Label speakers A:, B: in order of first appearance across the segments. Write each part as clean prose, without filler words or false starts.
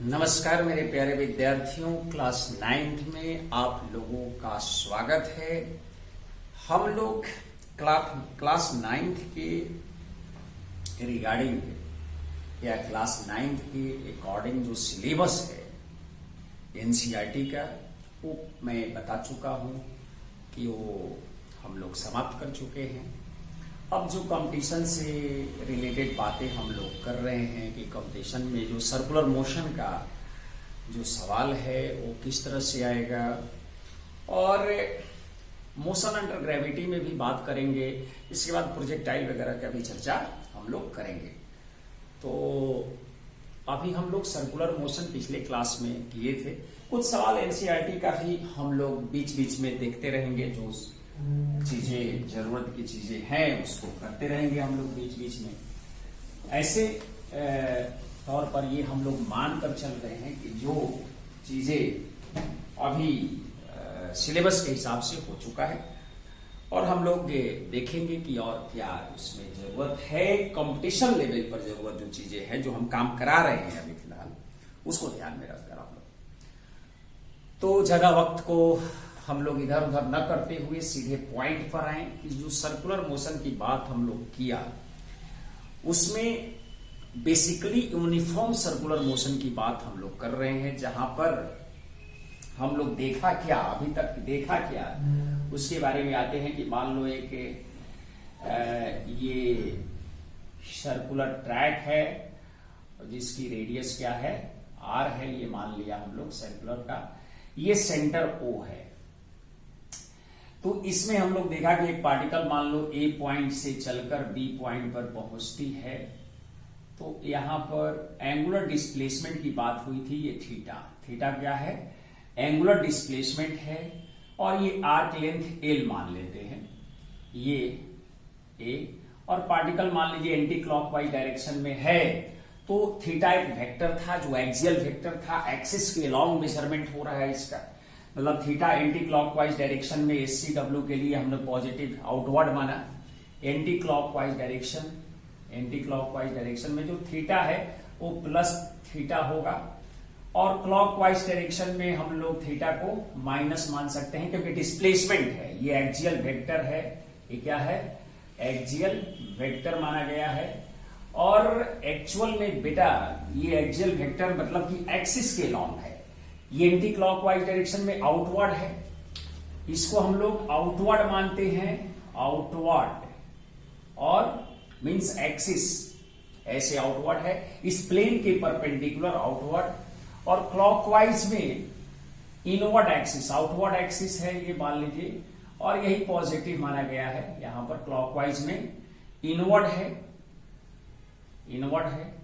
A: नमस्कार मेरे प्यारे विद्यार्थियों, क्लास 9th में आप लोगों का स्वागत है। हम लोग क्लास 9th के रिगार्डिंग या क्लास 9th के अकॉर्डिंग जो सिलेबस है एनसीईआरटी का, वो मैं बता चुका हूँ कि वो हम लोग समाप्त कर चुके हैं। अब जो कंपटीशन से रिलेटेड बातें हम लोग कर रहे हैं कि कंपटीशन में जो सर्कुलर मोशन का जो सवाल है वो किस तरह से आएगा, और मोशन अंडर ग्रेविटी में भी बात करेंगे। इसके बाद प्रोजेक्टाइल वगैरह का भी चर्चा हम लोग करेंगे। तो अभी हम लोग सर्कुलर मोशन पिछले क्लास में किए थे। कुछ सवाल एनसीईआरटी का भी हम लोग बीच बीच में देखते रहेंगे। जो चीजें जरूरत की चीजें हैं उसको करते रहेंगे हम लोग बीच बीच में। ऐसे तौर पर ये हम लोग मान कर चल रहे हैं कि जो चीजें अभी सिलेबस के हिसाब से हो चुका है, और हम लोग देखेंगे कि और क्या उसमें जरूरत है। कंपटीशन लेवल पर जरूरत जो चीजें हैं, जो हम काम करा रहे हैं अभी फिलहाल, उसको ध्यान में रखकर हम लोग तो ज्यादा वक्त को हम लोग इधर उधर न करते हुए सीधे पॉइंट पर आए कि जो सर्कुलर मोशन की बात हम लोग किया उसमें बेसिकली यूनिफॉर्म सर्कुलर मोशन की बात हम लोग कर रहे हैं। जहां पर हम लोग देखा क्या, अभी तक देखा क्या, उसके बारे में आते हैं कि मान लो एक ये सर्कुलर ट्रैक है जिसकी रेडियस क्या है, आर है, ये मान लिया हम लोग सर्कुलर का। ये सेंटर ओ है। तो इसमें हम लोग देखा कि एक पार्टिकल मान लो ए पॉइंट से चलकर बी पॉइंट पर पहुंचती है। तो यहां पर एंगुलर डिस्प्लेसमेंट की बात हुई थी। ये थीटा क्या है, एंगुलर डिस्प्लेसमेंट है, और ये आर्क लेंथ एल मान लेते हैं, ये ए, और पार्टिकल मान लीजिए एंटी क्लॉकवाइज डायरेक्शन में है। तो थीटा एक वेक्टर था जो एक्सियल वेक्टर था, एक्सिस के अलॉन्ग मेजरमेंट हो रहा है इसका, मतलब थीटा एंटी क्लॉकवाइज डायरेक्शन में एससीडब्ल्यू के लिए हमने पॉजिटिव आउटवर्ड माना। एंटी क्लॉकवाइज डायरेक्शन में जो थीटा है वो प्लस थीटा होगा, और क्लॉकवाइज डायरेक्शन में हम लोग थीटा को माइनस मान सकते हैं क्योंकि डिस्प्लेसमेंट है। ये एक्सियल वेक्टर है, ये क्या है, एक्सियल वेक्टर माना गया है। और एक्चुअल में बेटा ये एक्सियल वेक्टर मतलब कि एक्सिस के अलॉन्ग है। ये एंटी क्लॉकवाइज डायरेक्शन में आउटवर्ड है, इसको हम लोग आउटवर्ड मानते हैं, आउटवर्ड, और मींस एक्सिस ऐसे आउटवर्ड है, इस प्लेन के परपेंडिकुलर आउटवर्ड, और क्लॉकवाइज में इनवर्ड एक्सिस, आउटवर्ड एक्सिस है ये मान लीजिए, और यही पॉजिटिव माना गया है। यहां पर क्लॉकवाइज में इनवर्ड है,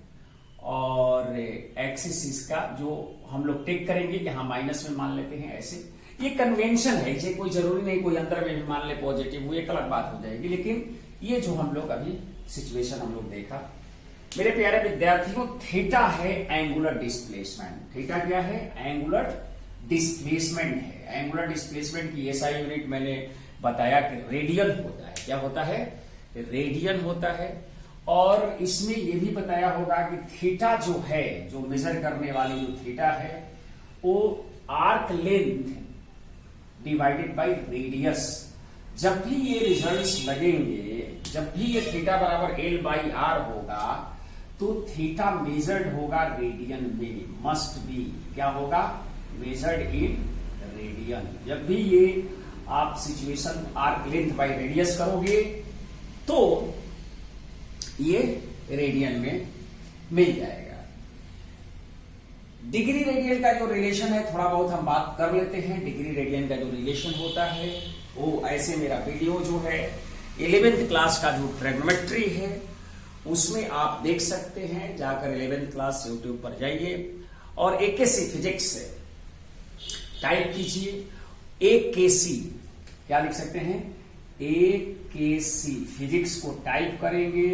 A: और एक्सिस इसका जो हम लोग टेक करेंगे यहां माइनस में मान लेते हैं। ऐसे ये कन्वेंशन है, ये कोई जरूरी नहीं कोई अंदर में भी मान ले पॉजिटिव, वो एक अलग बात हो जाएगी। लेकिन ये जो हम लोग अभी सिचुएशन हम लोग देखा मेरे प्यारे विद्यार्थियों, थीटा है एंगुलर डिस्प्लेसमेंट। थीटा क्या है, एंगुलर डिस्प्लेसमेंट है। एंगुलर डिस्प्लेसमेंट की एसआई यूनिट मैंने बताया कि रेडियन होता है। क्या होता है, रेडियन होता है। और इसमें यह भी बताया होगा कि थीटा जो है, जो मेजर करने वाली जो थीटा है, वो arc length divided by radius. जब भी ये रिजल्ट्स लगेंगे, जब भी ये थीटा बराबर एल बाई आर होगा, तो थीटा मेजर्ड होगा रेडियन में, मस्ट बी। क्या होगा, मेजर्ड इन रेडियन। जब भी ये आप situation arc length by radius करोगे तो ये रेडियन में मिल जाएगा। डिग्री रेडियन का जो रिलेशन है थोड़ा बहुत हम बात कर लेते हैं। डिग्री रेडियन का जो रिलेशन होता है वो ऐसे, मेरा वीडियो जो है 11th क्लास का जो ट्रिग्नोमेट्री है उसमें आप देख सकते हैं। जाकर 11th क्लास यूट्यूब पर जाइए और AKC फिजिक्स टाइप कीजिए। AKC क्या लिख सकते हैं, AKC फिजिक्स को टाइप करेंगे,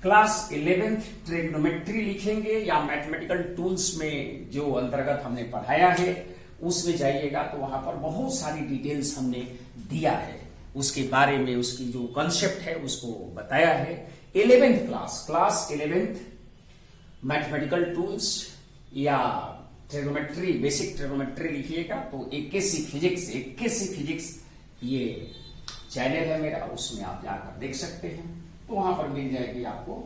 A: क्लास 11th ट्रिग्नोमेट्री लिखेंगे, या मैथमेटिकल टूल्स में जो अंतर्गत हमने पढ़ाया है उसमें जाइएगा तो वहां पर बहुत सारी डिटेल्स हमने दिया है उसके बारे में, उसकी जो कॉन्सेप्ट है उसको बताया है। 11th class 11th mathematical tools या ट्रिग्नोमेट्री, बेसिक ट्रिग्नोमेट्री लिखिएगा तो एकेसी फिजिक्स ये चैनल है मेरा, उसमें आप जाकर देख सकते हैं, तो वहां पर मिल जाएगी आपको।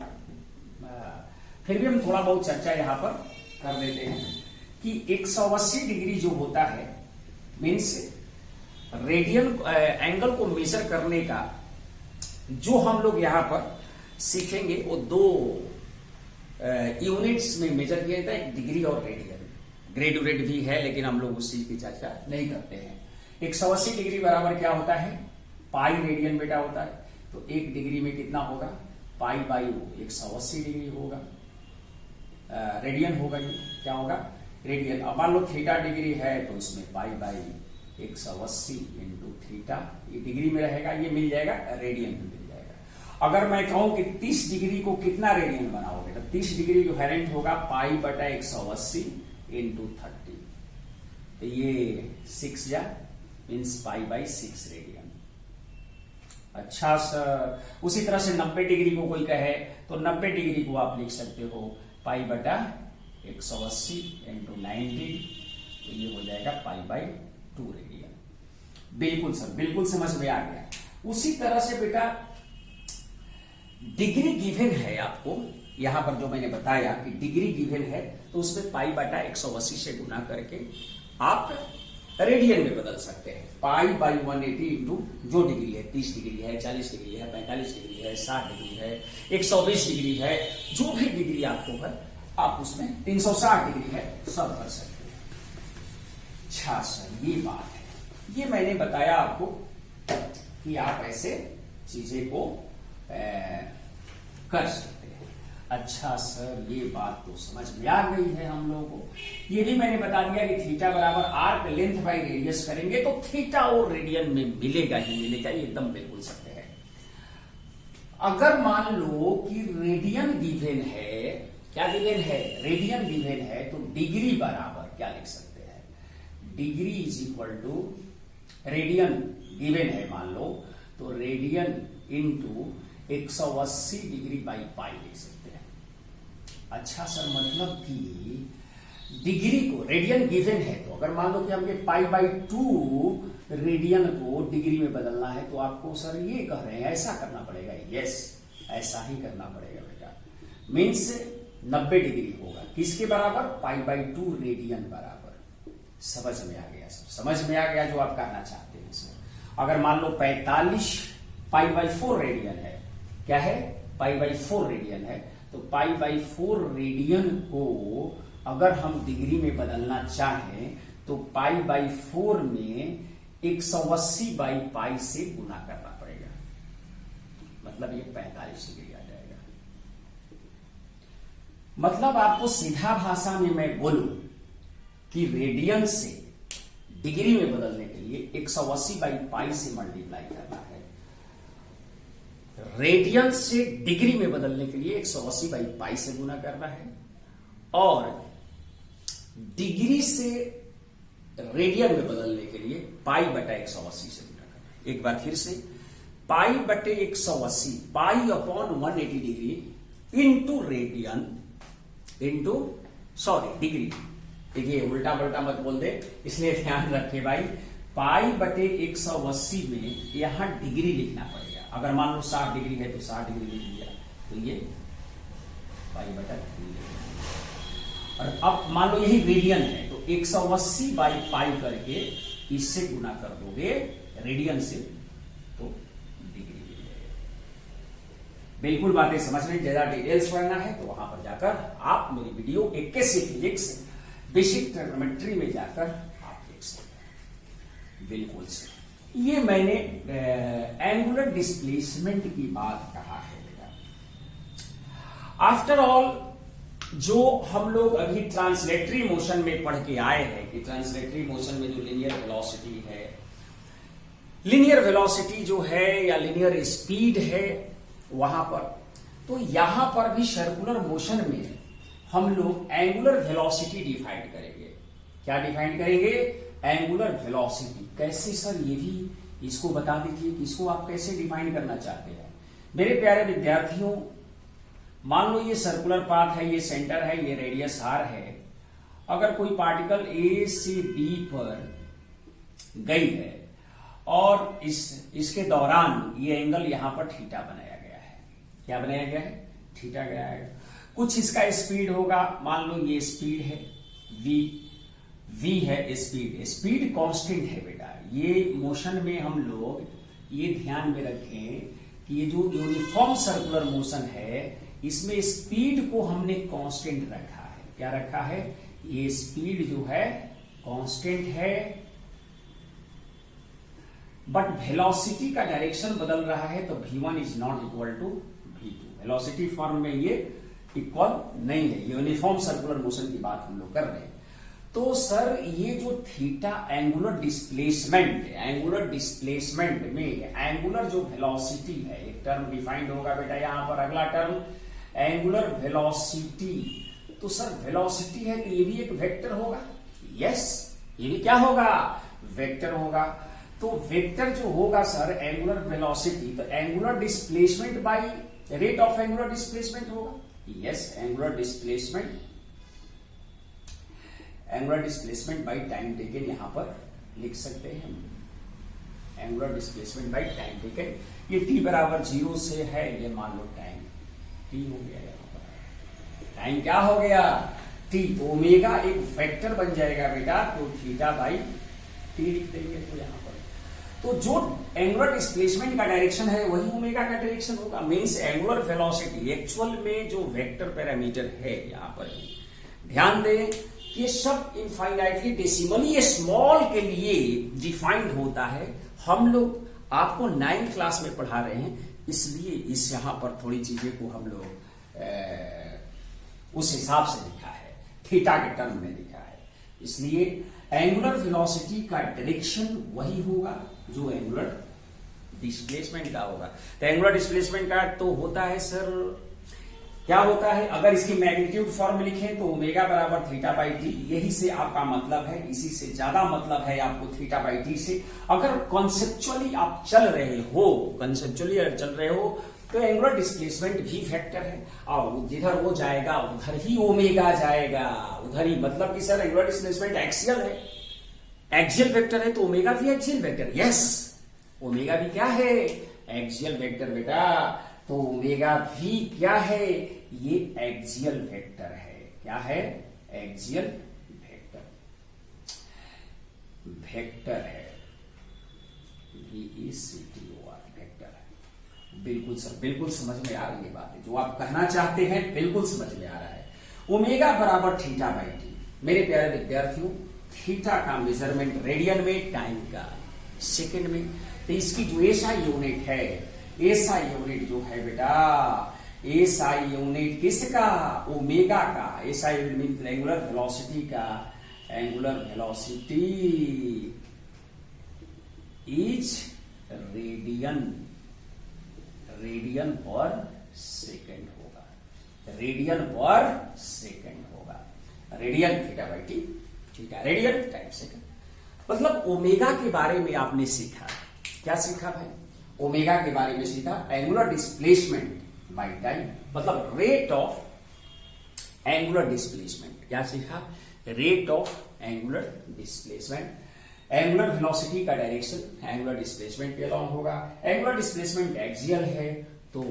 A: फिर भी हम थोड़ा बहुत चर्चा यहां पर कर देते हैं कि 180 डिग्री जो होता है मीन्स रेडियन एंगल को मेजर करने का जो हम लोग यहां पर सीखेंगे वो दो यूनिट्स में मेजर किया जाता है, एक डिग्री और रेडियन। ग्रेजुएट भी है लेकिन हम लोग उस चीज की चर्चा नहीं करते हैं। 180 डिग्री बराबर क्या होता है, पाई रेडियन बेटा होता है। तो एक डिग्री में कितना होगा, पाई बाई 180 डिग्री होगा, रेडियन होगा। ये क्या होगा, रेडियन। अब मान लो थीटा डिग्री है तो इसमें पाई बाई 180 इंटू थीटा, ये डिग्री में रहेगा, ये मिल जाएगा रेडियन में मिल जाएगा। अगर मैं कहूं कि 30 डिग्री को कितना रेडियन बनाओगे, तो 30 डिग्री जो हेरेंट होगा पाई बटा 180 इंटू 30, तो ये 6 जा मीन्स पाई बाई 6 रेडियन। अच्छा सर, उसी तरह से 90 डिग्री को कोई कहे तो 90 डिग्री को आप लिख सकते हो पाई बटा 180 इंटू 90, तो ये हो जाएगा पाई बाई 2 रेडियन। बिल्कुल सर, बिल्कुल समझ में आ गया। उसी तरह से बेटा डिग्री गिवन है आपको, यहां पर जो मैंने बताया कि डिग्री गिवन है तो उसमें पाई बटा 180 से गुना करके आप रेडियन में बदल सकते हैं। पाई बाई 180 इंटू जो डिग्री है, 30 डिग्री है, 40 डिग्री है, 45 डिग्री है, 60 डिग्री है, 120 डिग्री है, जो भी डिग्री आपको है आप उसमें 360 डिग्री है सब कर सकते हैं। अच्छा सर, ये बात है, ये मैंने बताया आपको कि आप ऐसे चीजें को कर सकते हैं। अच्छा सर, ये बात तो समझ में आ गई है हम लोगों को। ये भी मैंने बता दिया कि थीटा बराबर आर्क लेंथ बाई रेडियस करेंगे तो थीटा और रेडियन में मिलेगा ही मिलेगा, ये एकदम बिल्कुल सत्य है। अगर मान लो कि रेडियन गिवन है, क्या गिवन है, रेडियन गिवन है, तो डिग्री बराबर क्या लिख सकते हैं, degree is equal to radian given है मान लो, तो radian into 180 degree by pi लिख सकते हैं। अच्छा सर, मतलब कि डिग्री को रेडियन गिवन है तो अगर मान लो कि हमें पाई बाई 2 रेडियन को डिग्री में बदलना है तो आपको सर ये कह रहे हैं ऐसा करना पड़ेगा। यस, ऐसा ही करना पड़ेगा बेटा। मीन्स 90 डिग्री होगा किसके बराबर, पाई बाई 2 रेडियन बराबर। समझ में आ गया सर, समझ में आ गया जो आप कहना चाहते हैं सर। अगर मान लो 45 पाई बाई 4 रेडियन है, क्या है, पाई बाई 4 रेडियन है, तो पाई बाई 4 रेडियन को अगर हम डिग्री में बदलना चाहें तो पाई बाई 4 में 180 बाई पाई से गुना करना पड़ेगा, मतलब ये 45 डिग्री आ जाएगा। मतलब आपको सीधा भाषा में मैं बोलूं कि रेडियन से डिग्री में बदलने के लिए 180 बाई पाई से मल्टीप्लाई करना है, रेडियन से डिग्री में बदलने के लिए 180 बाई पाई से गुना करना है, और डिग्री से रेडियन में बदलने के लिए पाई बटा 180 से गुना करना है। एक बार फिर से, पाई बटे 180, pi upon 180 degree into radian into degree. देखिए उल्टा पुल्टा मत बोल दे, इसलिए ध्यान रखे भाई, पाई बटे 180 में यहां डिग्री लिखना पड़ेगा। अगर मान लो 60 डिग्री है तो 60 डिग्री लिख दिया, तो ये पाई बटा 3 लिख। और अब मान लो यही रेडियन है तो 180 बाई पाई करके इससे गुना कर दोगे रेडियन से, तो डिग्री मिल जाएगा। बिल्कुल बातें समझ में, ज्यादा डिटेल्स पढ़ना है तो वहां पर जाकर आप मेरी वीडियो 21 फिजिक्स बेसिक ट्रिग्नोमेट्री में जाकर आप देख सकते हैं। बिल्कुल सही, ये मैंने एंगुलर डिस्प्लेसमेंट की बात कहा है बेटा। आफ्टर ऑल जो हम लोग अभी ट्रांसलेटरी मोशन में पढ़ के आए हैं कि ट्रांसलेटरी मोशन में जो लीनियर वेलोसिटी है, लीनियर वेलोसिटी जो है या लीनियर स्पीड है वहां पर, तो यहां पर भी सर्कुलर मोशन में हम लोग एंगुलर वेलोसिटी डिफाइन करेंगे। क्या डिफाइन करेंगे, एंगुलर वेलोसिटी। कैसे सर, ये भी इसको बता दीजिए कि इसको आप कैसे डिफाइन करना चाहते हैं। मेरे प्यारे विद्यार्थियों, मान लो ये सर्कुलर पाथ है, ये सेंटर है, ये रेडियस आर है, अगर कोई पार्टिकल ए से बी पर गई है और इसके दौरान ये एंगल यहां पर थीटा बनाया गया है, क्या बनाया गया है? थीटा गया है। कुछ इसका स्पीड होगा, मान लो ये स्पीड है v है स्पीड कांस्टेंट है बेटा। ये मोशन में हम लोग ये ध्यान में रखें कि ये जो यूनिफॉर्म सर्कुलर मोशन है इसमें स्पीड को हमने कांस्टेंट रखा है। क्या रखा है? ये स्पीड जो है कांस्टेंट है, बट वेलोसिटी का डायरेक्शन बदल रहा है, तो v1 is not equal to v2। Velocity form में ये इक्वल नहीं है, यूनिफॉर्म सर्कुलर मोशन की बात हम लोग कर रहे हैं। तो सर ये जो थीटा एंगुलर डिस्प्लेसमेंट में एंगुलर जो वेलोसिटी है, एक टर्म डिफाइंड होगा बेटा यहां पर, अगला टर्म एंगुलर वेलोसिटी। तो सर वेलोसिटी है तो ये भी एक वेक्टर होगा। यस, ये भी क्या होगा? वेक्टर होगा। तो वेक्टर जो होगा सर एंगुलर वेलोसिटी, तो angular displacement by rate of angular displacement होगा। Yes, angular displacement by time taken यहां पर लिख सकते हैं हम। Angular displacement by time taken, ये t बराबर 0 से है, ये मान लो टाइम t हो गया। यहां पर टाइम क्या हो गया? t। तो ओमेगा एक वेक्टर बन जाएगा बेटा, तो थीटा बाई t लिख देंगे। तो यहां पर तो जो एंगुलर डिस्प्लेसमेंट का डायरेक्शन है वही ओमेगा का डायरेक्शन होगा। मींस एंगुलर वेलोसिटी एक्चुअल में जो वेक्टर पैरामीटर है यहां पर ध्यान दें कि ये सब इनफाइनाइटली डेसिमली स्मॉल के लिए डिफाइंड होता है। हम लोग आपको 9th क्लास में पढ़ा रहे हैं, इसलिए इस यहां पर थोड़ी चीजें को हम लोग उस हिसाब से लिखा है, थीटा के टर्म में लिखा है। इसलिए एंगुलर वेलोसिटी का डायरेक्शन वही होगा जो एंगुलर डिस्प्लेसमेंट का होगा। तो एंगुलर डिस्प्लेसमेंट का तो होता है सर, क्या होता है? अगर इसकी मैग्नीट्यूड फॉर्म लिखें तो ओमेगा बराबर थीटा बाई टी, यही से आपका मतलब है, इसी से ज्यादा मतलब है आपको थीटा बाई टी से। अगर कॉन्सेप्चुअली आप चल रहे हो तो एंगुलर डिस्प्लेसमेंट भी फैक्टर है, और जिधर वो जाएगा उधर ही ओमेगा जाएगा, उधर ही। मतलब कि सर एंगुलर डिस्प्लेसमेंट एक्सियल है, एक्सियल वेक्टर है, तो ओमेगा भी एक्सियल वेक्टर। यस, ओमेगा भी क्या है? एक्सियल वेक्टर बेटा। तो ओमेगा भी क्या है? ये एक्सियल वेक्टर है। क्या है? एक्सियल वेक्टर है। VECTOR वेक्टर है। बिल्कुल सर, बिल्कुल समझ में आ रही है बातें, जो आप कहना चाहते हैं बिल्कुल समझ में आ रहा है। ओमेगा बराबर थीटा बाई टी। मेरे प्यारे विद्यार्थियों, थीटा का मेजरमेंट रेडियन में, टाइम का सेकंड में। तो इसकी जो एसआई यूनिट है, एसआई यूनिट जो है बेटा, एसआई यूनिट किसका? ओमेगा का। SI unit mean angular velocity का। एंगुलर वेलोसिटी इज रेडियन पर सेकंड होगा। रेडियन पर सेकंड होगा। Radian theta by T, theta radian time second. मतलब ओमेगा के बारे में आपने सीखा। क्या सीखा भाई? ओमेगा के बारे में सीखा, एंगुलर डिस्प्लेसमेंट बाय टाइम, मतलब रेट ऑफ एंगुलर डिस्प्लेसमेंट। क्या सीखा? Rate of angular displacement. Angular velocity का डायरेक्शन एंगुलर डिस्प्लेसमेंट के अलॉन्ग होगा। एंगुलर डिस्प्लेसमेंट एक्सियल है तो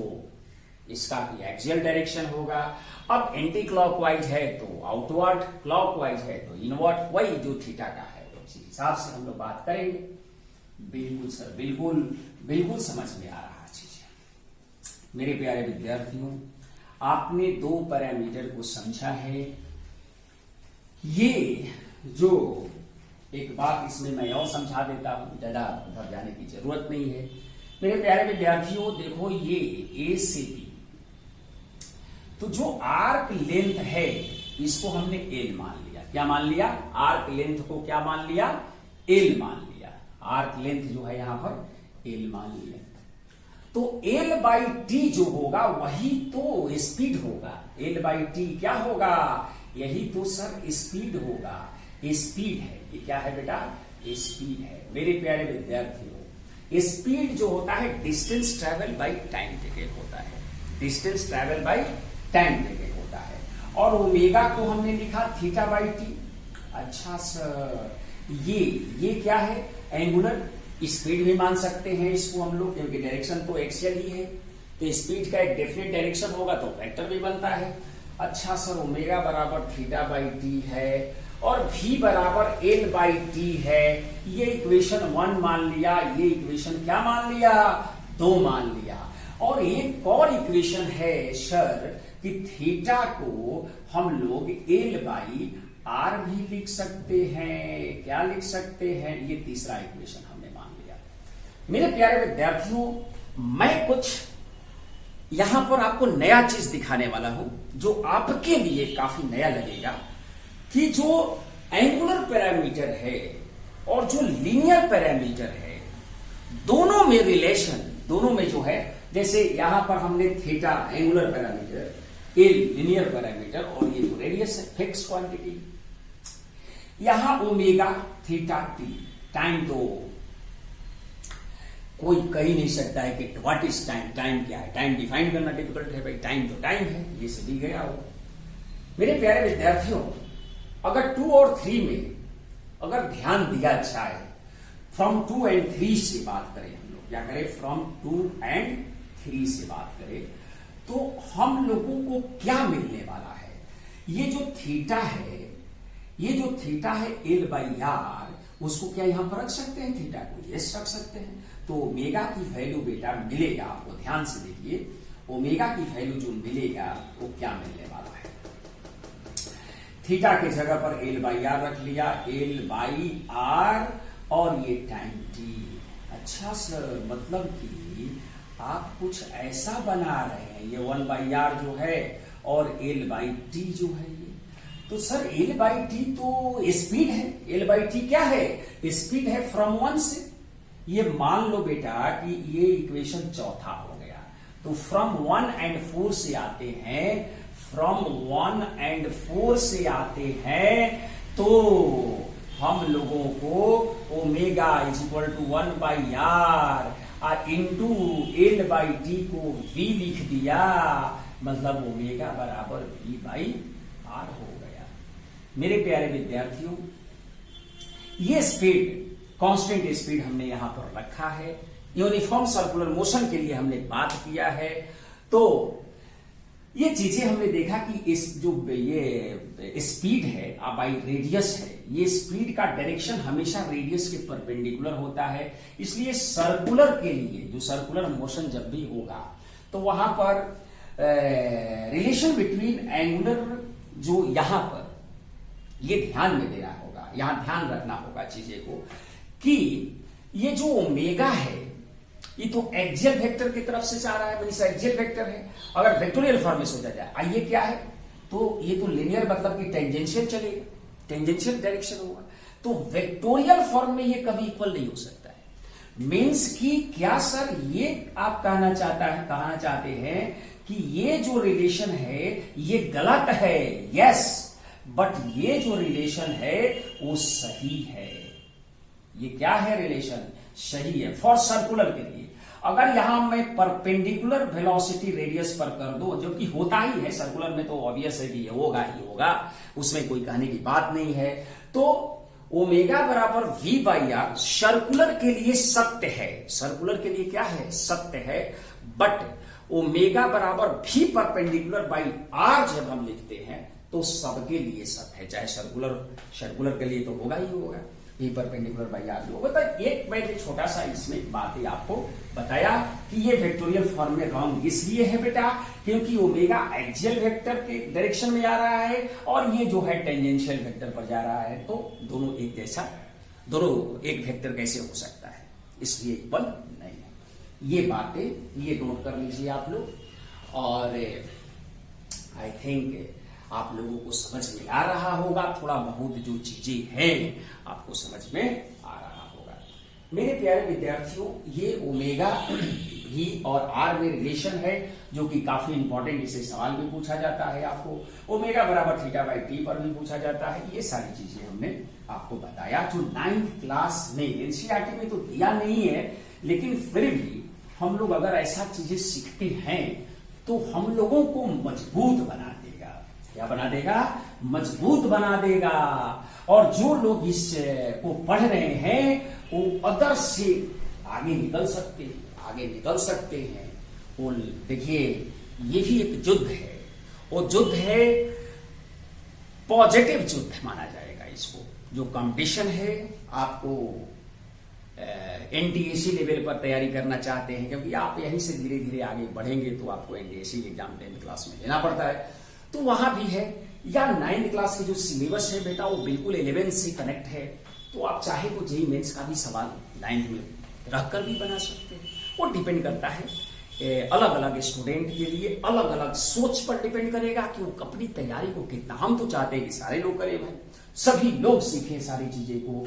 A: इसका भी एक्सियल डायरेक्शन होगा। अब एंटी क्लॉकवाइज है तो आउटवर्ड, क्लॉकवाइज है तो इनवर्ड, वही जो थीटा का है उसी हिसाब से हम लोग बात करेंगे। बिल्कुल सर, बिल्कुल समझ में आ रहा चीज। मेरे प्यारे विद्यार्थियों, आपने दो पैरामीटर को समझा है। ये जो एक बात इसमें मैं और समझा देता हूं, ज्यादा उधर जाने की जरूरत नहीं है। मेरे प्यारे विद्यार्थियों देखो, ये ए से बी, तो जो आर्क लेंथ है इसको हमने एल मान लिया। क्या मान लिया? आर्क लेंथ को क्या मान लिया? एल मान लिया। आर्क लेंथ जो है यहां पर एल मान लिया। तो एल बाई टी जो होगा वही तो स्पीड होगा। एल बाई टी क्या होगा? यही तो सर स्पीड होगा। स्पीड है, ये क्या है बेटा? स्पीड है। मेरे प्यारे विद्यार्थियों, स्पीड जो होता है distance travel by time taken होता है। Distance travel by time taken होता है। और ओमेगा को हमने लिखा थीटा बाई टी। अच्छा सर, ये क्या है? एंगुलर स्पीड भी मान सकते हैं इसको हम लोग, क्योंकि डायरेक्शन तो एक्सियल ही है, तो स्पीड का एक डेफिनेट डायरेक्शन होगा तो वेक्टर भी बनता है। अच्छा सर, ओमेगा बराबर थीटा बाई टी है और v बराबर एल बाई टी है। ये इक्वेशन 1 मान लिया, ये इक्वेशन क्या मान लिया? 2 मान लिया। और एक और इक्वेशन है सर कि थीटा को हम लोग एल बाई आर भी लिख सकते हैं। क्या लिख सकते हैं? ये तीसरा इक्वेशन हमने मान लिया। मेरे प्यारे विद्यार्थियों, मैं कुछ यहां पर आपको नया चीज दिखाने वाला हूं जो आपके लिए काफी नया लगेगा, कि जो एंगुलर पैरामीटर है और जो लीनियर पैरामीटर है, दोनों में रिलेशन, दोनों में जो है, जैसे यहां पर हमने theta angular parameter, L linear parameter और ये जो रेडियस है फिक्स क्वांटिटी, यहां ओमेगा थीटा टी टाइम, तो कोई कह ही नहीं सकता है कि व्हाट इज टाइम, टाइम क्या है, टाइम डिफाइन करना डिफिकल्ट है भाई, टाइम तो टाइम है, ये सभी गया हो। मेरे प्यारे विद्यार्थियों, अगर 2 और 3 में अगर ध्यान दिया जाए, फ्रॉम 2 एंड 3 से बात करें, हम लोग क्या करें, फ्रॉम 2 एंड 3 से बात करें, तो हम लोगों को क्या मिलने वाला है? ये जो थीटा है, ये जो थीटा है एल बाई आर, उसको क्या यहां पर रख सकते हैं? थीटा को यस रख सकते हैं। तो ओमेगा की वैल्यू बेटा मिलेगा, आपको ध्यान से देखिए, ओमेगा की वैल्यू जो मिलेगा वो क्या मिलने वाला है? थीटा की जगह पर एल बाई आर रख लिया, एल बाई आर और ये टाइम टी। अच्छा सर, मतलब कि आप कुछ ऐसा बना रहे हैं, ये 1 बाई आर जो है और एल बाई टी जो है, ये तो सर एल बाई टी तो स्पीड है। एल बाई टी क्या है? स्पीड है फ्रॉम 1 से। ये मान लो बेटा कि ये इक्वेशन चौथा हो गया, तो फ्रॉम 1 एंड 4 से आते हैं, फ्रॉम 1 एंड 4 से आते हैं, तो हम लोगों को omega is equal to 1 by r into l by t को v लिख दिया, मतलब ओमेगा बराबर v बाई आर हो गया। मेरे प्यारे विद्यार्थियों, ये स्पीड, कांस्टेंट स्पीड हमने यहां पर रखा है, यूनिफॉर्म सर्कुलर मोशन के लिए हमने बात किया है। तो ये चीजें हमने देखा कि इस जो ये स्पीड है बाई रेडियस है, ये स्पीड का डायरेक्शन हमेशा रेडियस के परपेंडिकुलर होता है। इसलिए सर्कुलर के लिए, जो सर्कुलर मोशन जब भी होगा, तो वहां पर रिलेशन बिटवीन एंगुलर, जो यहां पर ये ध्यान में देना होगा, यहां ध्यान रखना होगा चीजें को, कि ये जो ओमेगा है ये तो एक्सियल वेक्टर की तरफ से जा रहा है, मींस एक्सियल वेक्टर है। अगर वेक्टोरियल फॉर्म में सोचा जाए, आइए क्या है, तो ये तो लीनियर मतलब कि टेंजेंशियल चलेगा, टेंजेंशियल डायरेक्शन होगा, तो वेक्टोरियल फॉर्म में ये कभी इक्वल नहीं हो सकता है। मींस कि क्या सर, ये आप कहना चाहते हैं कि ये जो रिलेशन है ये गलत है? यस, बट ये जो रिलेशन है वो सही है। ये क्या है? रिलेशन सही है फॉर सर्कुलर के लिए। अगर यहां मैं परपेंडिकुलर वेलोसिटी रेडियस पर कर दो, जो कि होता ही है सर्कुलर में, तो ऑब्वियस है कि ये होगा ही होगा, उसमें कोई कहने की बात नहीं है। तो ओमेगा बराबर v बाई आर सर्कुलर के लिए सत्य है, सर्कुलर के लिए क्या है? सत्य है। बट ओमेगा बराबर v परपेंडिकुलर बाई आर जब हम लिखते हैं तो सबके लिए सत्य है, चाहे सर्कुलर के लिए तो होगा ही होगा, v परपेंडिकुलर बाई आर होगा। तो एक मैंने छोटा सा इसमें बात ही आपको बताया कि ये वेक्टोरियल फॉर्म में रॉन्ग इसलिए है बेटा, क्योंकि ओमेगा एक्सियल वेक्टर के डायरेक्शन में जा रहा है और ये जो है टेंजेंशियल वेक्टर पर जा रहा है, तो दोनों एक जैसा, दोनों एक वेक्टर कैसे हो सकता है? इसलिए इक्वल नहीं है। ये बातें ये नोट कर लीजिए आप लोग, और आई थिंक आप लोगों को समझ में आ रहा होगा, थोड़ा बहुत जो चीजें हैं आपको समझ में आ रहा होगा। मेरे प्यारे विद्यार्थियों, ये ओमेगा भी और आर में रिलेशन है जो कि काफी इंपॉर्टेंट, इसे सवाल भी पूछा जाता है आपको। ओमेगा बराबर थीटा बाई टी पर भी पूछा जाता है। ये सारी चीजें हमने आपको बताया, जो 9th क्लास में एनसीईआरटी में तो दिया नहीं है, लेकिन फिर भी हम लोग अगर ऐसा चीजें सीखते हैं तो हम लोगों को मजबूत बना देगा। क्या बना देगा, मजबूत बना देगा। और जो लोग इस को पढ़ रहे हैं वो अदर्स से आगे निकल सकते हैं। वो देखिए ये भी एक युद्ध है, वो युद्ध है पॉजिटिव युद्ध माना जाएगा इसको। जो कंपटीशन है, आपको एनटीएसी लेवल पर तैयारी करना चाहते हैं, क्योंकि आप यहीं से धीरे धीरे आगे बढ़ेंगे तो आपको एनटीएसी एग्जाम 10th क्लास में देना पड़ता है, तो वहां भी है। या 9th क्लास की जो सिलेबस है बेटा वो बिल्कुल 11th से कनेक्ट है, तो आप चाहे तो जेईई मेंस का भी सवाल 9th में रखकर भी बना सकते हैं। वो डिपेंड करता है अलग अलग स्टूडेंट के लिए, अलग अलग सोच पर डिपेंड करेगा कि वो अपनी तैयारी को कितना। हम तो चाहते हैं कि सारे लोग करें भाई, सभी लोग सीखें सारी चीजें को।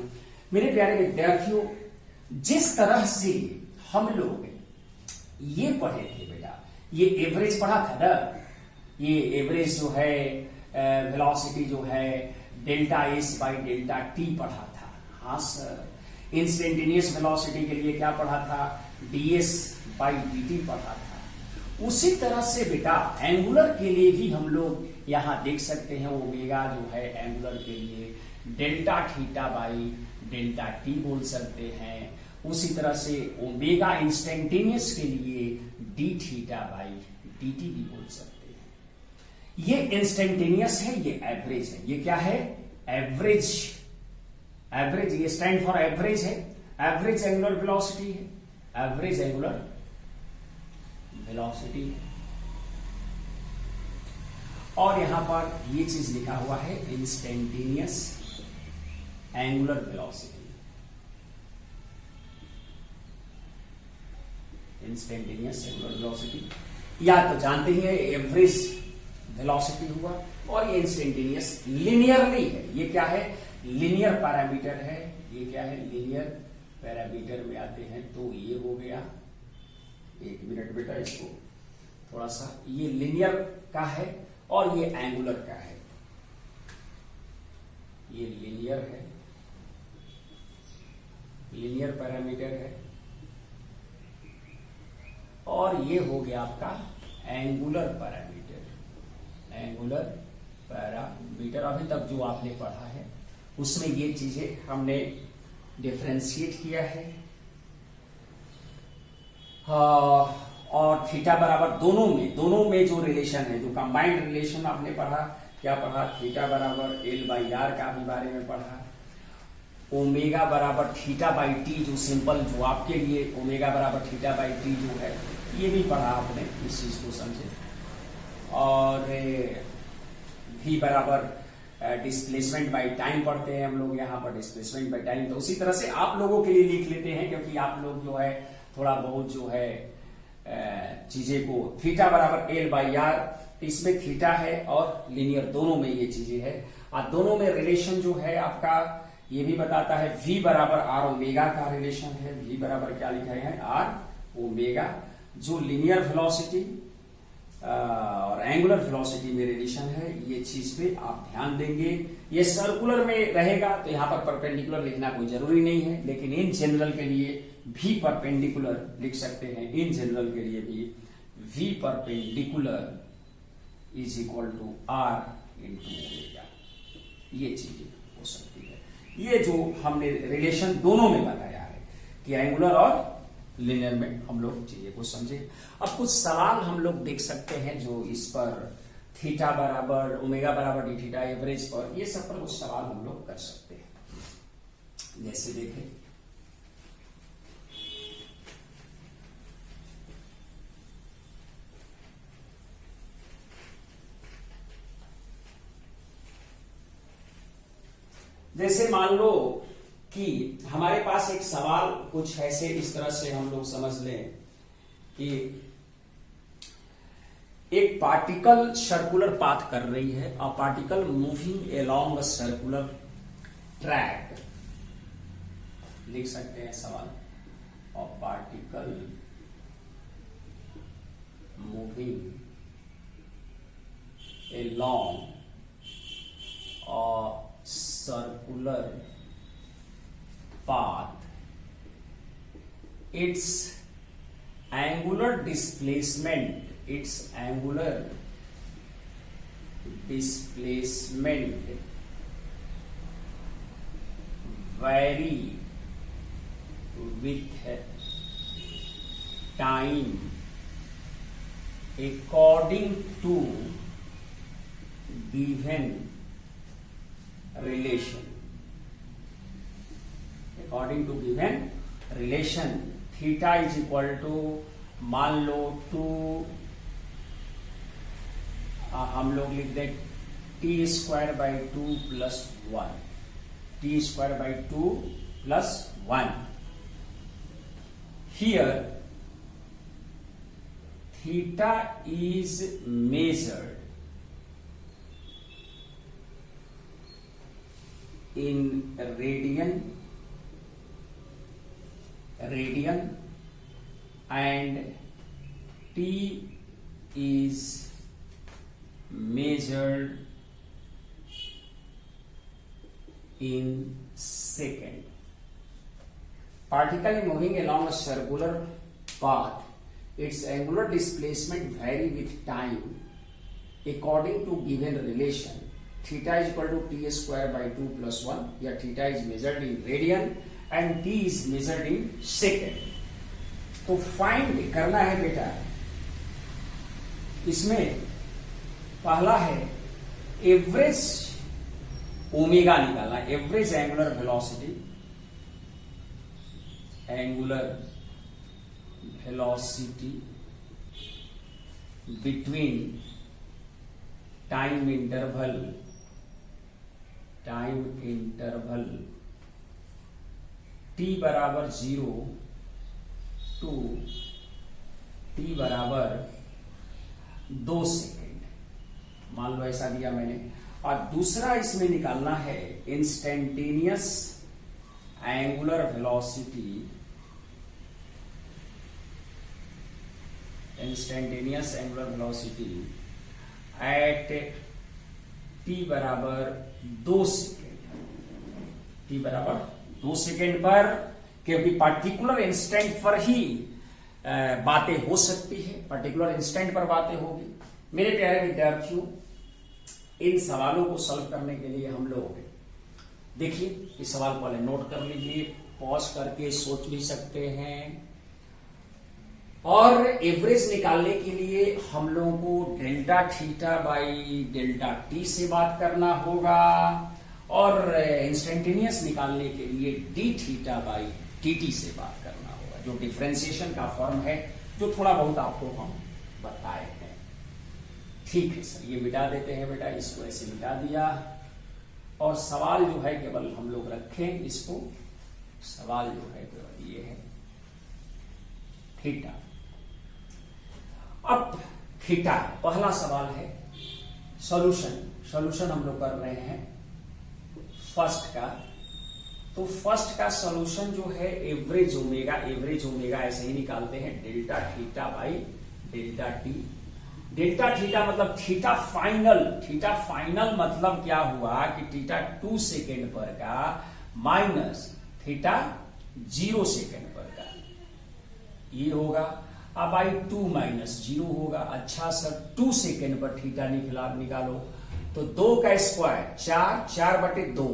A: मेरे प्यारे विद्यार्थियों, जिस तरह से हम लोग ये पढ़े थे बेटा, ये एवरेज पढ़ा था ना, ये एवरेज जो है वेलोसिटी जो है delta S by delta T पढ़ा था। हाँ सर। इंस्टेंटेनियस वेलोसिटी के लिए क्या पढ़ा था, डीएस बाई डीटी पढ़ा था। उसी तरह से बेटा एंगुलर के लिए भी हम लोग यहां देख सकते हैं, ओमेगा जो है एंगुलर के लिए delta theta by delta T बोल सकते हैं। उसी तरह से ओमेगा इंस्टेंटेनियस के लिए D theta by D T भी बोल सकते हैं। ये इंस्टेंटेनियस है, ये एवरेज है। ये क्या है, एवरेज। एवरेज ये स्टैंड फॉर एवरेज है, एवरेज एंगुलर वेलोसिटी है, एवरेज एंगुलर वेलोसिटी है। और यहां पर ये चीज लिखा हुआ है instantaneous angular velocity. Instantaneous angular velocity या तो जानते ही है एवरेज वेलोसिटी हुआ, और ये इंस्टेंटेनियस लिनियरली है। ये क्या है, लिनियर पैरामीटर है। ये क्या है, लिनियर पैरामीटर में आते हैं तो ये हो गया। एक मिनट बेटा, इसको थोड़ा सा, ये लिनियर का है और ये एंगुलर का है। ये लिनियर है, लिनियर पैरामीटर है, और ये हो गया आपका एंगुलर पैरामीटर। एंगुलर पैरामीटर अभी तक जो आपने पढ़ा है उसमें ये चीजें हमने डिफरेंशिएट किया है। और थीटा बराबर दोनों में जो रिलेशन है, जो कंबाइंड रिलेशन आपने पढ़ा, क्या पढ़ा, थीटा बराबर एल बाई आर का भी बारे में पढ़ा। ओमेगा बराबर थीटा बाई टी, जो सिंपल जो आपके लिए ओमेगा बराबर थीटा बाई टी जो है, ये भी पढ़ा आपने, इस चीज को समझे। और भी बराबर डिस्प्लेसमेंट बाई टाइम पढ़ते हैं हम लोग यहाँ पर, डिस्प्लेसमेंट बाई टाइम। तो उसी तरह से आप लोगों के लिए लिख लेते हैं, क्योंकि आप लोग जो है थोड़ा बहुत जो है चीजें को, थीटा बराबर एल बाई आर, इसमें थीटा है और लिनियर दोनों में ये चीजें है। और दोनों में रिलेशन जो है आपका ये भी बताता है, v बराबर आर ओमेगा का रिलेशन है। v बराबर क्या लिखा है, आर ओमेगा, जो लिनियर वेलोसिटी और एंगुलर वेलोसिटी में रिलेशन है। ये चीज पे आप ध्यान देंगे। ये सर्कुलर में रहेगा तो यहाँ पर परपेंडिकुलर लिखना कोई जरूरी नहीं है, लेकिन इन जनरल के लिए भी परपेंडिकुलर लिख सकते हैं। इन जनरल के लिए भी v perpendicular is equal to r into omega, ये चीजें हो सकती है। ये जो हमने रिलेशन दोनों में बताया है कि एंगुलर और लिनियर में हम लोग चीजें को समझे। अब कुछ सवाल हम लोग देख सकते हैं जो इस पर थीटा बराबर ओमेगा बराबर डी थीटा एवरेज पर, ये सब पर कुछ सवाल हम लोग कर सकते हैं। जैसे देखें, जैसे मान लो कि हमारे पास एक सवाल कुछ ऐसे इस तरह से हम लोग समझ लें कि एक पार्टिकल सर्कुलर पाथ कर रही है, a particle moving along a circular track, लिख सकते हैं सवाल, a particle moving along a circular path, its angular displacement displacement vary with time according to given relation. According to given relation, theta is equal to मान लो 2, हम लोग लिख दें T square by 2 plus 1, T square by 2 plus 1. Here theta is measured in radian and t is measured in second. Particle moving along a circular path, its angular displacement vary with time according to given relation. Theta is equal to t square by 2 plus 1. Here theta is measured in radian and t is measured in second. तो find करना है बेटा, इसमें पहला है average omega निकालना, average angular velocity, between time interval t बराबर 0 to t बराबर 2 सेकेंड, मान लो ऐसा दिया मैंने. और दूसरा इसमें निकालना है instantaneous angular velocity, at t बराबर 2 सेकेंड, t बराबर 2 सेकेंड पर, क्योंकि पार्टिकुलर इंस्टेंट पर ही बातें हो सकती है, पर्टिकुलर इंस्टेंट पर बातें होगी. मेरे प्यारे विद्यार्थियों, इन सवालों को सॉल्व करने के लिए हम लोग देखिए, इस सवाल को पहले नोट कर लीजिए, पॉज करके सोच भी सकते हैं. और एवरेज निकालने के लिए हम लोगों को delta theta by delta T से बात करना होगा, और इंस्टेंटेनियस निकालने के लिए डी थीटा बाई टी से बात करना होगा, जो डिफरेंशिएशन का फॉर्म है, जो थोड़ा बहुत आपको हम बताए हैं. ठीक है सर, ये मिटा देते हैं बेटा, इसको ऐसे मिटा दिया. और सवाल जो है केवल हम लोग रखें इसको, सवाल जो है केवल ये है थीटा. अब थीटा पहला सवाल है, सॉल्यूशन हम लोग कर रहे हैं फर्स्ट का. तो फर्स्ट का सॉल्यूशन जो है एवरेज ओमेगा ऐसे ही निकालते हैं, delta theta by delta T. Delta theta मतलब थीटा फाइनल मतलब क्या हुआ कि थीटा 2 सेकेंड पर का माइनस थीटा 0 सेकेंड पर का, ये होगा. अब बाई 2 माइनस 0 होगा. अच्छा सर 2 सेकेंड पर थीटा निकालो, तो 2 का स्क्वायर 4/2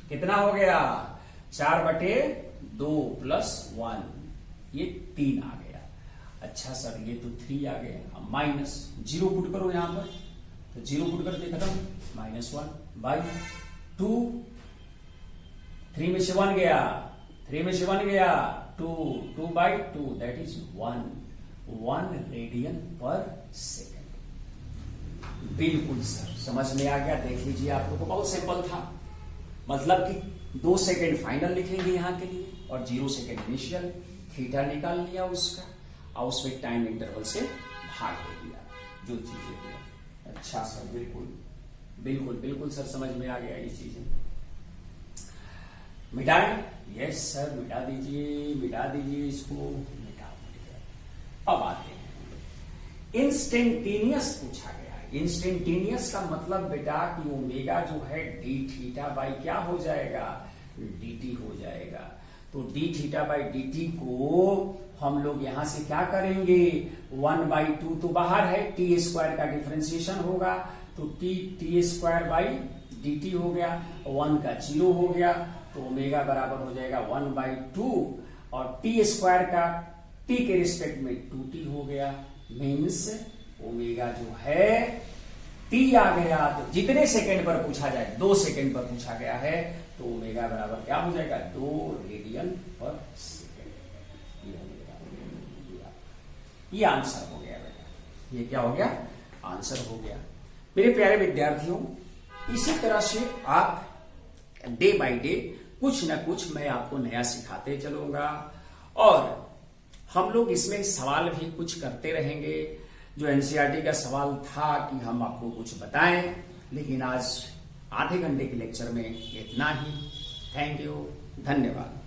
A: कितना हो गया, 4/2 प्लस 1, ये 3 आ गया. अच्छा सर ये तो 3 आ गया. अब माइनस 0 पुट करो यहां पर, तो 0 पुट करके खत्म, -1 बाई 2, 3 में से 1 गया, 2 बाई 2, दैट इज 1 रेडियन पर सेकेंड. बिल्कुल सर समझ में आ गया. देख लीजिए, आप लोगों को बहुत सिंपल था, मतलब कि 2 सेकेंड फाइनल लिखेंगे यहां के लिए और 0 सेकेंड इनिशियल. थीटा निकाल लिया उसका, और उसमें टाइम इंटरवल से भाग दे दिया, जो चीजें. अच्छा सर बिल्कुल सर समझ में आ गया ये चीजें. मिटाएं? यस सर मिटा दीजिए इसको, मिटा दिया. अब आते हैं इंस्टेंटेनियस पूछा गया. इंस्टेंटेनियस का मतलब बेटा कि ओमेगा जो है डी थीटा बाई क्या हो जाएगा, dt हो जाएगा. तो डी थीटा बाई dt को हम लोग यहां से क्या करेंगे, 1/2 तो बाहर है, टी स्क्वायर का डिफरेंशिएशन होगा, तो T square by D T हो गया, 1 का 0 हो गया, तो ओमेगा बराबर हो जाएगा 1/2, और टी स्क्वायर का टी के रिस्पेक्ट में 2t हो गया। मीन्स ओमेगा जो है टी आ गया, तो जितने सेकंड पर पूछा जाए, 2 सेकंड पर पूछा गया है, तो ओमेगा बराबर क्या हो जाएगा, 2 रेडियन पर सेकेंड। ये आंसर हो गया बेटा, ये क्या हो गया, आंसर हो गया। मेरे प्यारे विद्यार्थियों, इसी तरह से आप डे बाय डे कुछ ना कुछ मैं आपको नया सिखाते चलूंगा, और हम लोग इसमें सवाल भी कुछ करते रहेंगे। जो एनसीईआरटी का सवाल था कि हम आपको कुछ बताएं, लेकिन आज आधे घंटे के लेक्चर में इतना ही। थैंक यू, धन्यवाद।